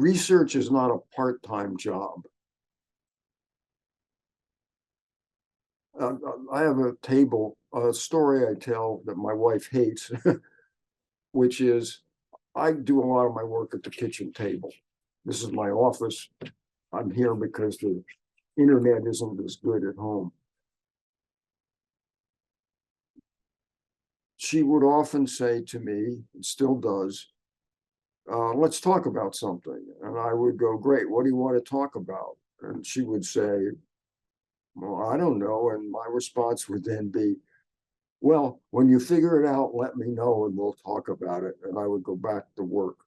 research is not a part-time job. I have a story I tell that my wife hates, which is I do a lot of my work at the kitchen table. This is my office. I'm here because the internet isn't as good at home. She would often say to me, and still does, let's talk about something. And I would go, great, what do you want to talk about? And she would say, well, I don't know. And my response would then be, well, when you figure it out, let me know and we'll talk about it. And I would go back to work.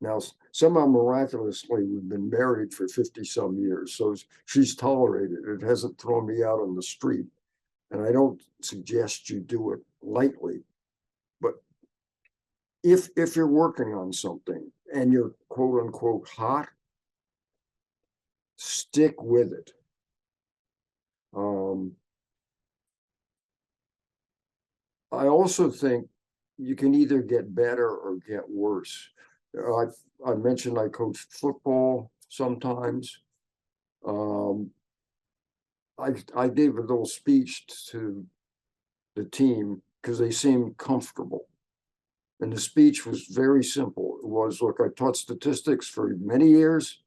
Now, somehow miraculously, we've been married for 50 some years. So she's tolerated it. It hasn't thrown me out on the street. And I don't suggest you do it lightly. But if you're working on something and you're quote unquote hot, stick with it. I also think you can either get better or get worse. I mentioned I coached football sometimes. I gave a little speech to the team because they seemed comfortable. And the speech was very simple. It was, look, I taught statistics for many years.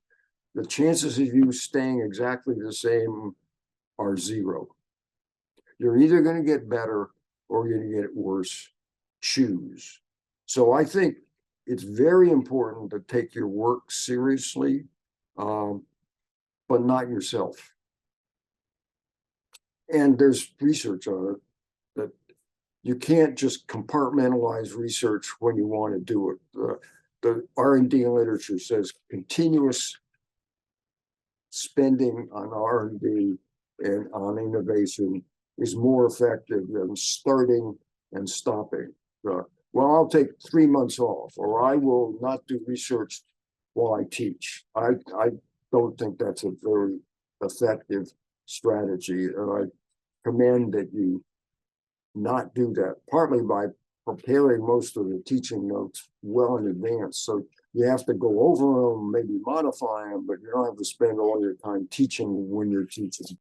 The chances of you staying exactly the same are zero. You're either going to get better or you're going to get worse. Choose. So I think it's very important to take your work seriously, but not yourself. And there's research on it that you can't just compartmentalize research when you want to do it. The R&D literature says continuous spending on R&D and on innovation is more effective than starting and stopping. Well, I'll take 3 months off, or I will not do research while I teach. I don't think that's a very effective strategy, and I commend that you not do that, partly by preparing most of the teaching notes well in advance. So you have to go over them, maybe modify them, but you don't have to spend all your time teaching when you're teaching.